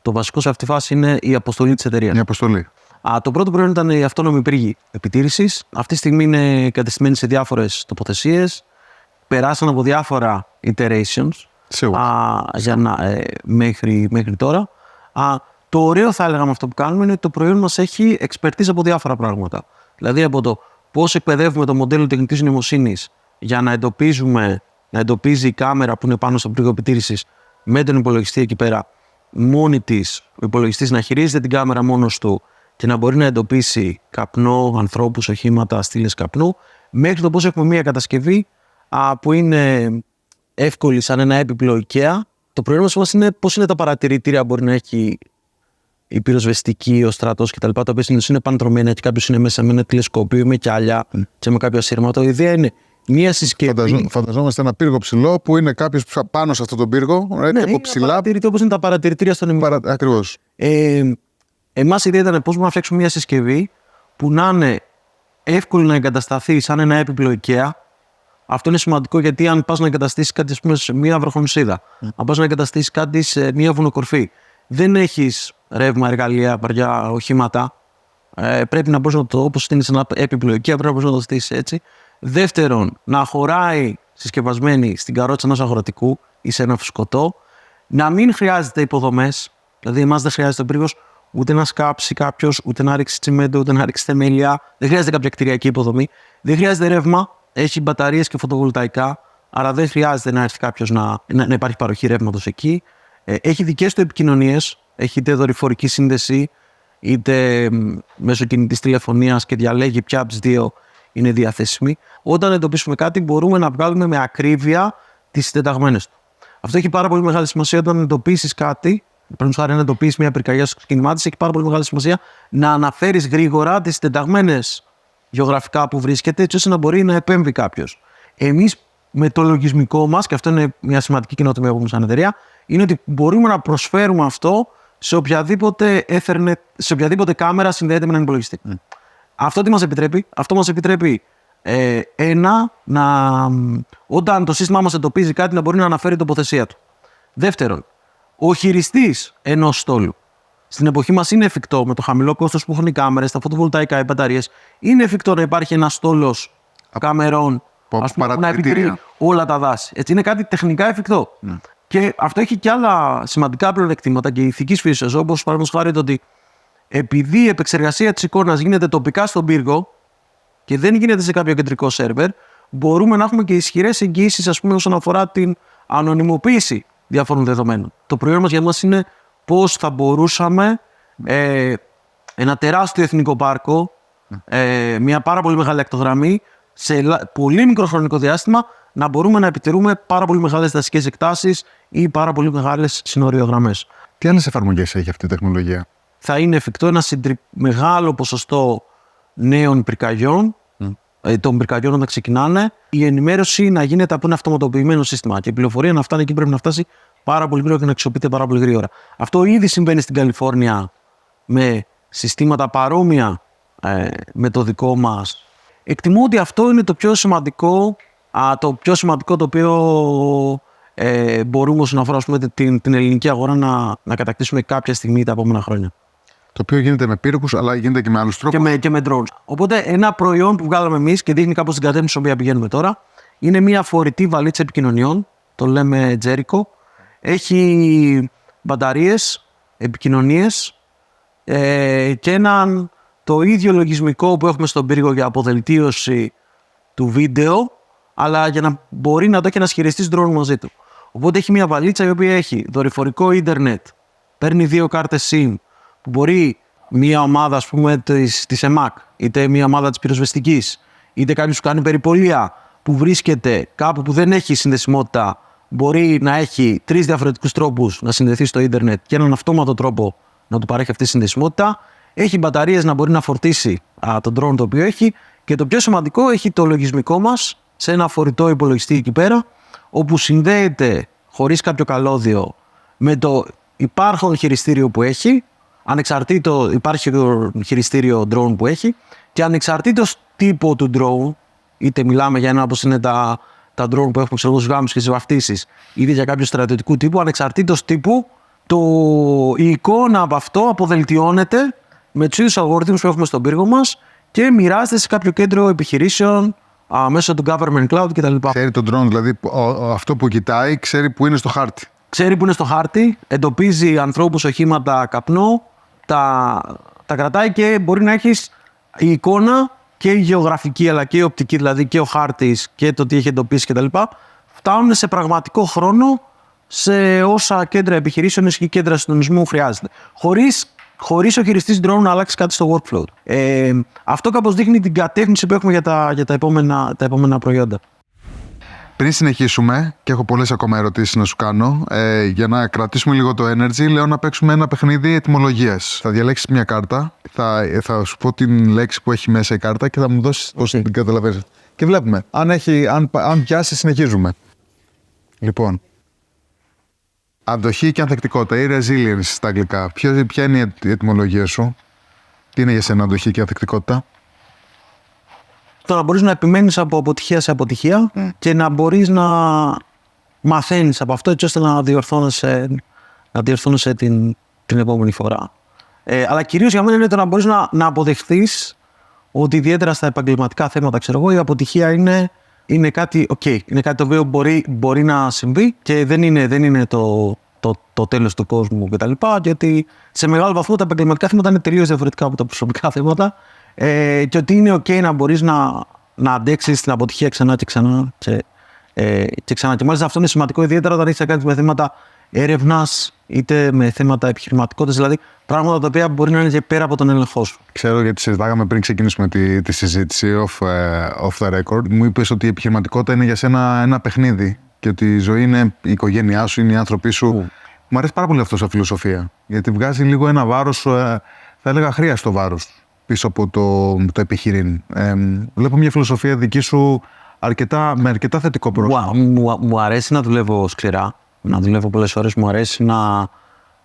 Το βασικό σε αυτή τη φάση είναι η αποστολή της εταιρείας. Η αποστολή. Το πρώτο προϊόν ήταν η αυτόνομη πύργη επιτήρησης. Αυτή τη στιγμή είναι κατεστημένη σε διάφορες τοποθεσίες. Περάσαν από διάφορα iterations μέχρι τώρα. Το ωραίο θα έλεγα με αυτό που κάνουμε είναι ότι το προϊόν μας έχει expertise από διάφορα πράγματα. Δηλαδή από το πώς εκπαιδεύουμε το μοντέλο τεχνητής νοημοσύνης για να εντοπίζει η κάμερα που είναι πάνω στο πύργο επιτήρησης με τον υπολογιστή εκεί πέρα μόνη της, ο υπολογιστής να χειρίζεται την κάμερα μόνος του και να μπορεί να εντοπίσει καπνό, ανθρώπους, οχήματα, στήλες καπνού, μέχρι το πώς έχουμε μια κατασκευή που είναι εύκολη σαν ένα έπιπλο IKEA. Το προϊόν μας είναι πώς είναι τα παρατηρητήρια μπορεί να έχει η πυροσβεστική, ο στρατός κτλ. Τα οποία είναι παντρωμένα και κάποιος είναι μέσα με ένα τηλεσκόπιο, με κιάλια και με κάποιο ασύρματο. Η ιδέα είναι μια συσκευή. Φανταζόμαστε ένα πύργο ψηλό που είναι κάποιος πάνω σε αυτόν τον πύργο. Ναι, από ψηλά. Όπως είναι τα παρατηρητήρια στον ημιτό. Ακριβώς. Εμάς η ιδέα ήταν πώς μπορούμε να φτιάξουμε μια συσκευή που να είναι εύκολη να εγκατασταθεί σαν ένα έπιπλο IKEA. Αυτό είναι σημαντικό γιατί αν πας να εγκαταστήσεις κάτι, ας πούμε, σε μια βροχονισίδα, αν πας να εγκαταστήσεις κάτι σε μια βουνοκορφή, δεν έχεις ρεύμα, εργαλεία, βαριά οχήματα. Πρέπει να μπορείς να το, όπως είναι σε ένα έπιπλο IKEA, πρέπει να μπορείς να το στήσεις έτσι. Δεύτερον, να χωράει συσκευασμένη στην καρότσα ενός αγροτικού ή σε ένα φουσκωτό, να μην χρειάζεται υποδομές. Δηλαδή, εμάς δεν χρειάζεται ο πύργος ούτε να σκάψει κάποιος, ούτε να ρίξει τσιμέντο, ούτε να ρίξει θεμέλια. Δεν χρειάζεται κάποια κτηριακή υποδομή. Δεν χρειάζεται ρεύμα. Έχει μπαταρίες και φωτοβολταϊκά. Άρα δεν χρειάζεται να έρθει κάποιος να υπάρχει παροχή ρεύματος εκεί. Έχει δικές του επικοινωνίες. Έχει είτε δορυφορική σύνδεση, είτε μέσω κινητής τηλεφωνίας και διαλέγει ποια από τις δύο είναι διαθέσιμη. Όταν εντοπίσουμε κάτι, μπορούμε να βγάλουμε με ακρίβεια τις συντεταγμένες του. Αυτό έχει πάρα πολύ μεγάλη σημασία όταν εντοπίσεις κάτι. Πρέπει να εντοπίσεις μια πυρκαγιά στο ξεκίνημά της, έχει πάρα πολύ μεγάλη σημασία να αναφέρεις γρήγορα τις συντεταγμένες γεωγραφικά που βρίσκεται, έτσι ώστε να μπορεί να επέμβει κάποιος. Εμείς με το λογισμικό μας, και αυτό είναι μια σημαντική καινοτομία που έχουμε σαν εταιρεία, είναι ότι μπορούμε να προσφέρουμε αυτό σε οποιαδήποτε Ethernet, σε οποιαδήποτε κάμερα συνδέεται με έναν υπολογιστή. Αυτό τι μας επιτρέπει? Αυτό μας επιτρέπει όταν το σύστημά μας εντοπίζει κάτι, να μπορεί να αναφέρει τοποθεσία του. Δεύτερον, ο χειριστής ενός στόλου. Στην εποχή μας είναι εφικτό, με το χαμηλό κόστος που έχουν οι κάμερες, τα φωτοβολταϊκά, οι μπαταρίες, είναι εφικτό να υπάρχει ένας στόλος κάμερων που να επιτηρεί όλα τα δάση. Έτσι, είναι κάτι τεχνικά εφικτό. Και αυτό έχει και άλλα σημαντικά πλεονεκτήματα και ηθικής φύσης, όπως παραδείγματος χάρη το ότι επειδή η επεξεργασία της εικόνας γίνεται τοπικά στον πύργο και δεν γίνεται σε κάποιο κεντρικό σερβερ, μπορούμε να έχουμε και ισχυρές εγγύησεις, ας πούμε, όσον αφορά την ανωνυμοποίηση διάφορων δεδομένων. Το προϊόν μας για μας είναι πώς θα μπορούσαμε ένα τεράστιο εθνικό πάρκο, μια πάρα πολύ μεγάλη ακτογραμμή, σε πολύ μικρό χρονικό διάστημα να μπορούμε να επιτηρούμε πάρα πολύ μεγάλες δασικές εκτάσεις ή πάρα πολύ μεγάλες συνοριογραμμές. Τι άλλες εφαρμογές έχει αυτή η τεχνολογία? Θα είναι εφικτό ένα μεγάλο ποσοστό νέων πυρκαγιών, των πυρκαγιών όταν ξεκινάνε, η ενημέρωση να γίνεται από ένα αυτοματοποιημένο σύστημα και η πληροφορία να φτάνει εκεί πρέπει να φτάσει πάρα πολύ γρήγορα και να αξιοποιείται πάρα πολύ γρήγορα. Αυτό ήδη συμβαίνει στην Καλιφόρνια με συστήματα παρόμοια με το δικό μας. Εκτιμώ ότι αυτό είναι το πιο σημαντικό, το οποίο μπορούμε όσον αφορά, ας πούμε, την ελληνική αγορά να κατακτήσουμε κάποια στιγμή τα επόμενα χρόνια. Το οποίο γίνεται με πύργους, αλλά γίνεται και με άλλους τρόπους. Και με drones. Οπότε, ένα προϊόν που βγάλαμε εμείς και δείχνει κάπως την κατεύθυνση στην οποία πηγαίνουμε τώρα, είναι μια φορητή βαλίτσα επικοινωνιών. Το λέμε Jericho. Έχει μπαταρίες, επικοινωνίες και το ίδιο λογισμικό που έχουμε στον πύργο για αποδελτίωση του βίντεο, αλλά για να μπορεί να το έχει ένας χειριστής drone μαζί του. Οπότε έχει μια βαλίτσα η οποία έχει δορυφορικό ίντερνετ, παίρνει 2 κάρτες SIM, που μπορεί μια ομάδα, ας πούμε, της ΕΜΑΚ, είτε μια ομάδα της πυροσβεστικής, είτε κάποιος που κάνει περιπολία, που βρίσκεται κάπου που δεν έχει συνδεσιμότητα, μπορεί να έχει 3 διαφορετικούς τρόπους να συνδεθεί στο ίντερνετ και έναν αυτόματο τρόπο να του παρέχει αυτή τη συνδεσιμότητα. Έχει μπαταρίες να μπορεί να φορτίσει τον drone το οποίο έχει Και το πιο σημαντικό, έχει το λογισμικό μας σε ένα φορητό υπολογιστή εκεί πέρα, όπου συνδέεται χωρίς κάποιο καλώδιο με το υπάρχον χειριστήριο που έχει, υπάρχει το χειριστήριο drone που έχει, και ανεξαρτήτως τύπο του drone, είτε μιλάμε για ένα όπως είναι τα drone που έχουμε στους γάμους και στις βαφτίσεις, είτε για κάποιο στρατιωτικού τύπου, ανεξαρτήτως τύπου, η εικόνα από αυτό αποδελτιώνεται με τους ίδιους αλγοριθμούς που έχουμε στον πύργο μας και μοιράζεται σε κάποιο κέντρο επιχειρήσεων μέσω του government cloud κτλ. Ξέρει το drone, δηλαδή αυτό που κοιτάει, ξέρει που είναι στο χάρτη. Ξέρει που είναι στο χάρτη, εντοπίζει ανθρώπους, οχήματα, καπνό, τα κρατάει και μπορεί να έχεις η εικόνα και η γεωγραφική αλλά και η οπτική, δηλαδή και ο χάρτης και το τι έχει εντοπίσει κτλ. Φτάνουν σε πραγματικό χρόνο σε όσα κέντρα επιχειρήσεων ή κέντρα συντονισμού χρειάζεται. Χωρίς ο χειριστής drone να αλλάξει κάτι στο workflow. Αυτό κάπως δείχνει την κατεύθυνση που έχουμε για τα επόμενα προϊόντα. Πριν συνεχίσουμε, και έχω πολλές ακόμα ερωτήσεις να σου κάνω, για να κρατήσουμε λίγο το energy, λέω να παίξουμε ένα παιχνίδι ετυμολογίας. Θα διαλέξεις μια κάρτα, θα σου πω την λέξη που έχει μέσα η κάρτα και θα μου δώσεις πώς την καταλαβαίνεις. Και βλέπουμε. Αν πιάσει, συνεχίζουμε. Λοιπόν. Αντοχή και ανθεκτικότητα ή resilience στα αγγλικά. Ποια είναι η ετυμολογία σου? Τι είναι για σένα αντοχή και ανθεκτικότητα? Το να μπορείς να επιμένεις από αποτυχία σε αποτυχία και να μπορείς να μαθαίνεις από αυτό έτσι ώστε να διορθώνεσαι την επόμενη φορά. Αλλά κυρίως για μένα είναι το να μπορείς να αποδεχθείς ότι ιδιαίτερα στα επαγγελματικά θέματα, η αποτυχία είναι κάτι είναι κάτι το οποίο μπορεί να συμβεί και δεν είναι το τέλος του κόσμου κτλ. Γιατί σε μεγάλο βαθμό τα επαγγελματικά θέματα είναι τελείως διαφορετικά από τα προσωπικά θέματα. Και ότι είναι να μπορείς να αντέξεις την αποτυχία ξανά και ξανά και ξανά. Και μάλιστα αυτό είναι σημαντικό ιδιαίτερα όταν έχεις να κάνεις με θέματα έρευνας είτε με θέματα επιχειρηματικότητας, δηλαδή πράγματα τα οποία μπορεί να είναι και πέρα από τον έλεγχό σου. Ξέρω, γιατί συζητάγαμε πριν ξεκινήσουμε τη συζήτηση off the record. Μου είπες ότι η επιχειρηματικότητα είναι για σένα ένα παιχνίδι και ότι η ζωή είναι η οικογένειά σου, είναι οι άνθρωποι σου. Μου αρέσει πάρα πολύ αυτό σαν φιλοσοφία, γιατί βγάζει λίγο ένα βάρος, θα έλεγα αχρίαστο βάρος, πίσω από το επιχειρήν. Βλέπω μια φιλοσοφία δική σου με αρκετά θετικό πρόσωπο. Μου αρέσει να δουλεύω σκληρά, να δουλεύω πολλές ώρες. Μου αρέσει να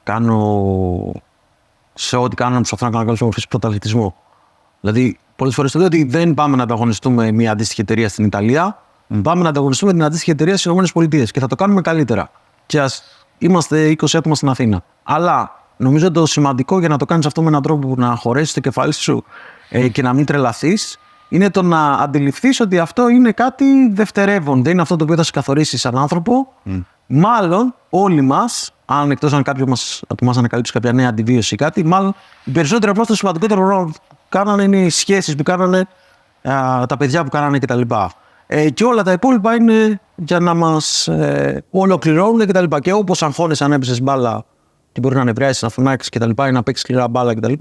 κάνω σε ό,τι κάνω, να προσπαθώ να κάνω καλές μορφές πρωταθλητισμό. Δηλαδή, πολλές φορές το λέω ότι δεν πάμε να ανταγωνιστούμε μια αντίστοιχη εταιρεία στην Ιταλία, πάμε να ανταγωνιστούμε την αντίστοιχη εταιρεία στις ΗΠΑ και θα το κάνουμε καλύτερα. Και ας είμαστε 20 άτομα στην Αθήνα. Αλλά νομίζω το σημαντικό για να το κάνεις αυτό με έναν τρόπο που να χωρέσεις το κεφάλι σου και να μην τρελαθείς, είναι το να αντιληφθείς ότι αυτό είναι κάτι δευτερεύον. Δεν είναι αυτό το οποίο θα σε καθορίσει σαν άνθρωπο. Μάλλον όλοι μας, αν εκτός αν κάποιο από εμάς ανακαλύψει κάποια νέα αντιβίωση ή κάτι, μάλλον οι περισσότεροι από εμάς το σημαντικότερο ρόλο που κάνανε είναι οι σχέσεις που κάνανε, τα παιδιά που κάνανε κτλ. Και όλα τα υπόλοιπα είναι για να μας ολοκληρώνουν κτλ. Και όπως αγχώνεσαι αν έπαιζες μπάλα και μπορεί να νευριάσεις, να φωνάξεις κτλ. Ή να παίξεις σκληρά μπάλα κτλ.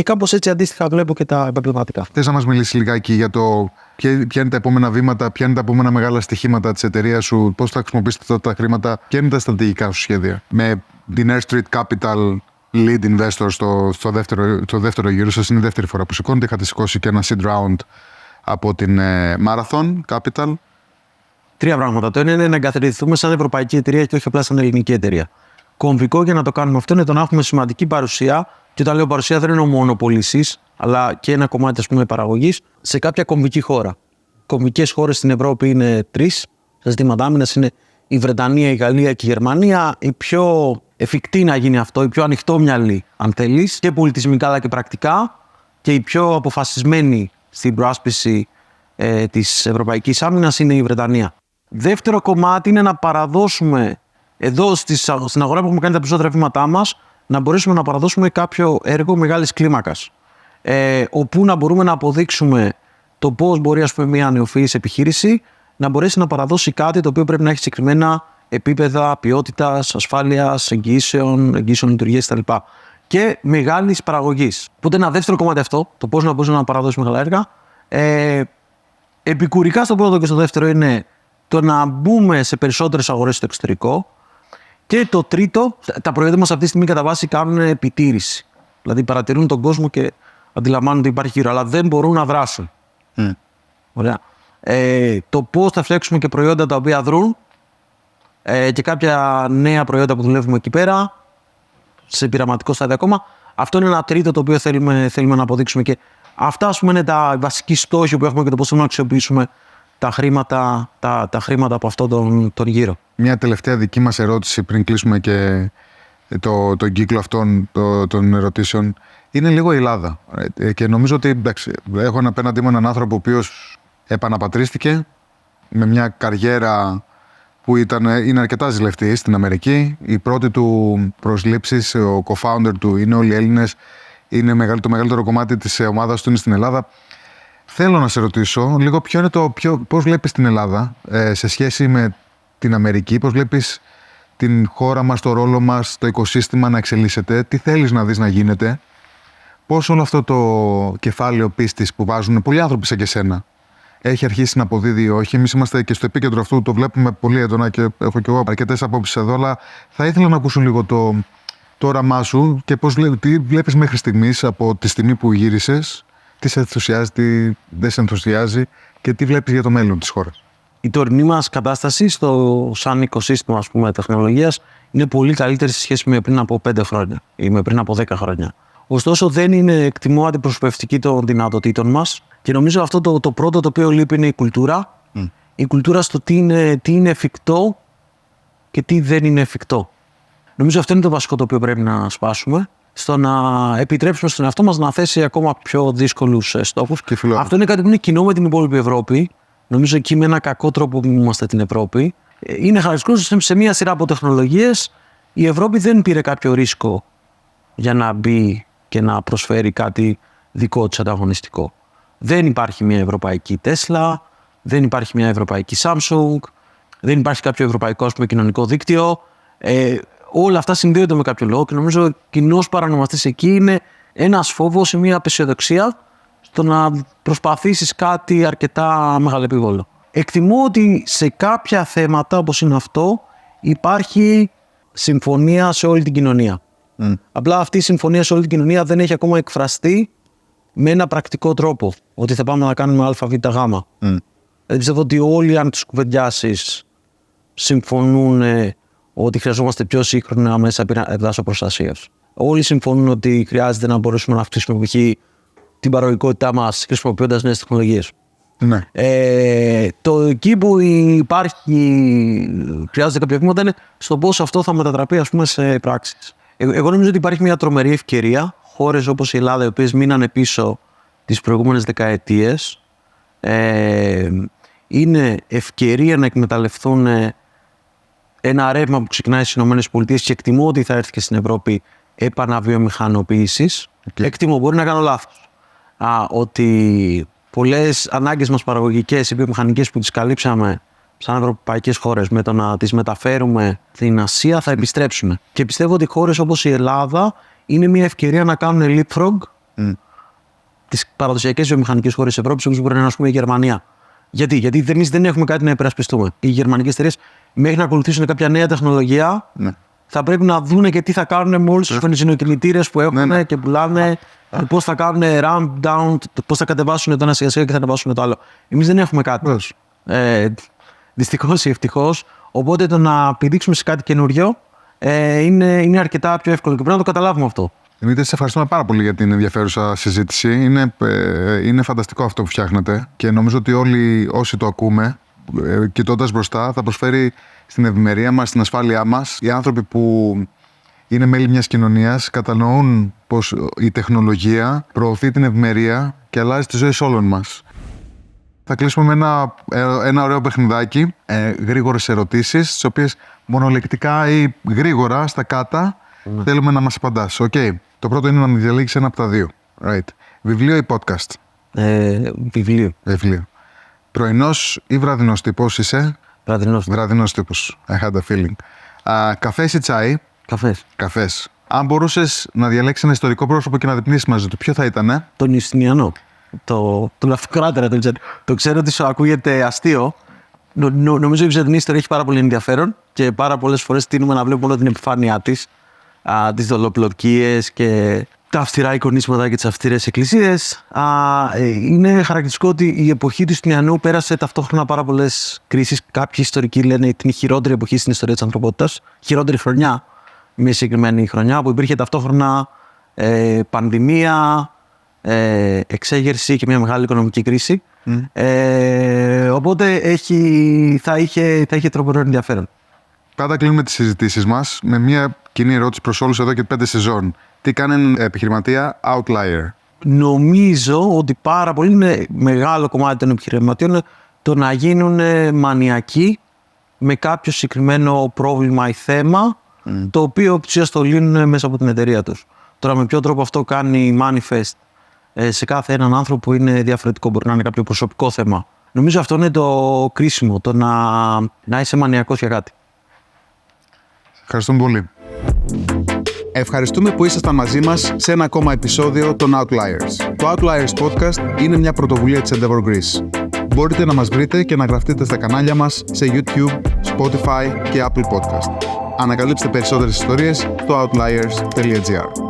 Κάπως έτσι αντίστοιχα βλέπω και τα επαγγελματικά. Θες να μας μιλήσεις λιγάκι για το ποια είναι τα επόμενα βήματα, ποια είναι τα επόμενα μεγάλα στοιχήματα της εταιρείας σου, πώς θα χρησιμοποιήσετε τότε τα χρήματα, ποια είναι τα στρατηγικά σου σχέδια? Με την Air Street Capital Lead Investor στο δεύτερο γύρο σας, είναι η δεύτερη φορά που σηκώνετε. Είχατε σηκώσει και ένα seed round από την Marathon Capital. Τρία πράγματα. Το ένα είναι να εγκαθιδρυθούμε σαν ευρωπαϊκή εταιρεία και όχι απλά σαν ελληνική εταιρεία. Κομβικό για να το κάνουμε αυτό είναι το να έχουμε σημαντική παρουσία. Και όταν λέω παρουσία δεν εννοώ μόνο πωλήσεις, αλλά και ένα κομμάτι παραγωγής σε κάποια κομβική χώρα. Κομβικές χώρες στην Ευρώπη είναι τρεις. Στα ζητήματα άμυνας είναι η Βρετανία, η Γαλλία και η Γερμανία. Η πιο εφικτή να γίνει αυτό, η πιο ανοιχτόμυαλη, αν θέλεις, και πολιτισμικά αλλά και πρακτικά, και η πιο αποφασισμένη στην προάσπιση της ευρωπαϊκής άμυνας είναι η Βρετανία. Δεύτερο κομμάτι είναι να παραδώσουμε εδώ στην αγορά που έχουμε κάνει τα περισσότερα βήματά μας, να μπορέσουμε να παραδώσουμε κάποιο έργο μεγάλης κλίμακας. Όπου να μπορούμε να αποδείξουμε το πώς μπορεί μια νεοφυής επιχείρηση να μπορέσει να παραδώσει κάτι το οποίο πρέπει να έχει συγκεκριμένα επίπεδα ποιότητας, ασφάλειας, εγγύσεων λειτουργίας κτλ. Και μεγάλης παραγωγής. Οπότε ένα δεύτερο κομμάτι αυτό, το πώς να μπορούμε να παραδώσει μεγάλα έργα. Επικουρικά στο πρώτο και στο δεύτερο είναι το να μπούμε σε περισσότερες αγορές στο εξωτερικό. Και το τρίτο, τα προϊόντα μας αυτή τη στιγμή κατά βάση κάνουν επιτήρηση. Δηλαδή παρατηρούν τον κόσμο και αντιλαμβάνονται ότι υπάρχει γύρω, αλλά δεν μπορούν να δράσουν. Ωραία. Το πώς θα φτιάξουμε και προϊόντα τα οποία δρούν και κάποια νέα προϊόντα που δουλεύουμε εκεί πέρα, σε πειραματικό στάδιο ακόμα. Αυτό είναι ένα τρίτο το οποίο θέλουμε να αποδείξουμε. Και αυτά, ας πούμε, είναι τα βασικοί στόχοι που έχουμε και το πώς θέλουμε να αξιοποιήσουμε τα χρήματα από αυτόν τον γύρο. Μια τελευταία δική μας ερώτηση πριν κλείσουμε και τον κύκλο αυτών των ερωτήσεων. Είναι λίγο η Ελλάδα. Και νομίζω ότι εντάξει, έχω απέναντί μου έναν άνθρωπο ο οποίος επαναπατρίστηκε με μια καριέρα που είναι αρκετά ζηλευτή στην Αμερική. Η πρώτη του προσλήψεις, ο co-founder του είναι όλοι Έλληνες. Είναι το μεγαλύτερο κομμάτι της ομάδας του είναι στην Ελλάδα. Θέλω να σε ρωτήσω λίγο πώς βλέπεις την Ελλάδα σε σχέση με την Αμερική, πώς βλέπεις την χώρα μας, το ρόλο μας, το οικοσύστημα να εξελίσσεται, τι θέλεις να δεις να γίνεται, πώς όλο αυτό το κεφάλαιο πίστης που βάζουν πολλοί άνθρωποι σαν και εσένα έχει αρχίσει να αποδίδει ή όχι. Εμείς είμαστε και στο επίκεντρο αυτού, το βλέπουμε πολύ έντονα και έχω και εγώ αρκετές απόψεις εδώ, αλλά θα ήθελα να ακούσω λίγο το όραμά σου και τι βλέπεις μέχρι στιγμής από τη στιγμή που γύρισες, τι σε ενθουσιάζει, τι δεν σε ενθουσιάζει και τι βλέπεις για το μέλλον της χώρας. Η τωρινή μας κατάσταση σαν οικοσύστημα, ας πούμε, τεχνολογίας είναι πολύ καλύτερη σε σχέση με πριν από 5 χρόνια ή με πριν από 10 χρόνια. Ωστόσο, δεν είναι, εκτιμώ, αντιπροσωπευτική των δυνατοτήτων μας και νομίζω αυτό το πρώτο το οποίο λείπει είναι η κουλτούρα. Η κουλτούρα στο τι είναι εφικτό και τι δεν είναι εφικτό. Νομίζω αυτό είναι το βασικό το οποίο πρέπει να σπάσουμε, στο να επιτρέψουμε στον εαυτό μας να θέσει ακόμα πιο δύσκολους στόχους. Αυτό είναι κάτι που είναι κοινό με την υπόλοιπη Ευρώπη. Νομίζω εκεί με ένα κακό τρόπο που είμαστε την Ευρώπη. Είναι χαρακτηριστικό σε μια σειρά από τεχνολογίες. Η Ευρώπη δεν πήρε κάποιο ρίσκο για να μπει και να προσφέρει κάτι δικό της ανταγωνιστικό. Δεν υπάρχει μια ευρωπαϊκή Tesla, δεν υπάρχει μια ευρωπαϊκή Samsung, δεν υπάρχει κάποιο ευρωπαϊκό, ας πούμε, κοινωνικό δίκτυο. Όλα αυτά συνδέονται με κάποιο λόγο και νομίζω ο κοινός παρανομαστής εκεί είναι ένας φόβος ή μια απεσιοδοξία στο να προσπαθήσεις κάτι αρκετά μεγαλεπίβολο. Εκτιμώ ότι σε κάποια θέματα όπως είναι αυτό υπάρχει συμφωνία σε όλη την κοινωνία. Απλά αυτή η συμφωνία σε όλη την κοινωνία δεν έχει ακόμα εκφραστεί με ένα πρακτικό τρόπο. Ότι θα πάμε να κάνουμε α, β, γ. Δεν πιστεύω ότι όλοι, αν τους κουβεντιάσεις, συμφωνούν ότι χρειαζόμαστε πιο σύγχρονα μέσα δάσοπροστασίας. Όλοι συμφωνούν ότι χρειάζεται να μπορέσουμε να αυξήσουμε την παραγωγικότητά μας χρησιμοποιώντας νέες τεχνολογίες. Ναι. Το εκεί που χρειάζεται κάποια βήματα είναι στο πώς αυτό θα μετατραπεί, ας πούμε, σε πράξεις. Εγώ νομίζω ότι υπάρχει μια τρομερή ευκαιρία. Χώρες όπως η Ελλάδα, οι οποίες μείνανε πίσω τις προηγούμενες δεκαετίες, είναι ευκαιρία να εκμεταλλευτούν ένα ρεύμα που ξεκινάει στις ΗΠΑ και εκτιμώ ότι θα έρθει και στην Ευρώπη επαναβιομηχανοποίησης. Εκτιμώ, μπορεί να κάνω λάθος. Ότι πολλές ανάγκες μας παραγωγικές ή βιομηχανικές που τις καλύψαμε σαν ευρωπαϊκές χώρες με το να τις μεταφέρουμε στην Ασία θα επιστρέψουν. Και πιστεύω ότι χώρες όπως η Ελλάδα είναι μια ευκαιρία να κάνουν leapfrog τις παραδοσιακές βιομηχανικές χώρες της Ευρώπης, όπως μπορεί να είναι, ας πούμε, η Γερμανία. Γιατί εμείς δεν έχουμε κάτι να υπερασπιστούμε. Οι γερμανικές εταιρείες, μέχρι να ακολουθήσουν κάποια νέα τεχνολογία, θα πρέπει να δουν και τι θα κάνουν με όλους τους βενζινοκινητήρες που έχουν και πουλάνε, πώς θα κάνουν ramp down, πώς θα κατεβάσουν το ένα σιγά-σιγά και θα ανεβάσουν το άλλο. Εμείς δεν έχουμε κάτι. Δυστυχώς ή ευτυχώς. Οπότε το να πηδήξουμε σε κάτι καινούριο είναι αρκετά πιο εύκολο και πρέπει να το καταλάβουμε αυτό. Δημήτρη, σε ευχαριστούμε πάρα πολύ για την ενδιαφέρουσα συζήτηση. Είναι φανταστικό αυτό που φτιάχνετε και νομίζω ότι όλοι όσοι το ακούμε, κοιτώντας μπροστά, θα προσφέρει στην ευημερία μας, στην ασφάλειά μας. Οι άνθρωποι που είναι μέλη μιας κοινωνίας κατανοούν πως η τεχνολογία προωθεί την ευημερία και αλλάζει τη ζωή όλων μας. Θα κλείσουμε με ένα ωραίο παιχνιδάκι, γρήγορες ερωτήσεις, τις οποίες μονολεκτικά ή γρήγορα στα κάτα θέλουμε να μας απαντάς. Okay. Το πρώτο είναι να μου διαλέγεις ένα από τα δύο. Right. Βιβλίο ή podcast? Βιβλίο. Πρωινός ή βραδινός τύπος είσαι? Βραδινός τύπος. I had a feeling. Καφές ή τσάι? Καφές. Αν μπορούσες να διαλέξεις ένα ιστορικό πρόσωπο και να δείπνεις μαζί του, ποιο θα ήταν? Τον Ιουστινιανό. Το Λαφκράτερα. Το ξέρω ότι σου ακούγεται αστείο. Νομίζω η Βυζαντινή ιστορία έχει πάρα πολύ ενδιαφέρον και πάρα πολλές φορές τείνουμε να βλέπουμε όλη την επιφάνειά της, τις δολοπλοκίες και τα αυστηρά εικονίσματα και τις αυστηρές εκκλησίες. Είναι χαρακτηριστικό ότι η εποχή του Ιουστινιανού πέρασε ταυτόχρονα πάρα πολλές κρίσεις. Κάποιοι ιστορικοί λένε ότι είναι η χειρότερη εποχή στην ιστορία της ανθρωπότητας. Χειρότερη χρονιά, μια συγκεκριμένη χρονιά που υπήρχε ταυτόχρονα πανδημία, εξέγερση και μια μεγάλη οικονομική κρίση. Οπότε θα είχε τρομερό ενδιαφέρον. Πάντα κλείνουμε τις συζητήσεις μας με μια κοινή ερώτηση προς όλους εδώ και 5 σεζόν. Τι κάνει έναν επιχειρηματία outlier? Νομίζω ότι πάρα πολύ είναι μεγάλο κομμάτι των επιχειρηματιών το να γίνουν μανιακοί με κάποιο συγκεκριμένο πρόβλημα ή θέμα το οποίο ουσιαστικά το λύνουν μέσα από την εταιρεία τους. Τώρα με ποιο τρόπο αυτό κάνει manifest σε κάθε έναν άνθρωπο που είναι διαφορετικό, μπορεί να είναι κάποιο προσωπικό θέμα. Νομίζω αυτό είναι το κρίσιμο, το να είσαι μανιακός για κάτι. Ευχαριστούμε πολύ. Ευχαριστούμε που ήσασταν μαζί μας σε ένα ακόμα επεισόδιο των Outliers. Το Outliers Podcast είναι μια πρωτοβουλία της Endeavor Greece. Μπορείτε να μας βρείτε και να γραφτείτε στα κανάλια μας σε YouTube, Spotify και Apple Podcast. Ανακαλύψτε περισσότερες ιστορίες στο outliers.gr.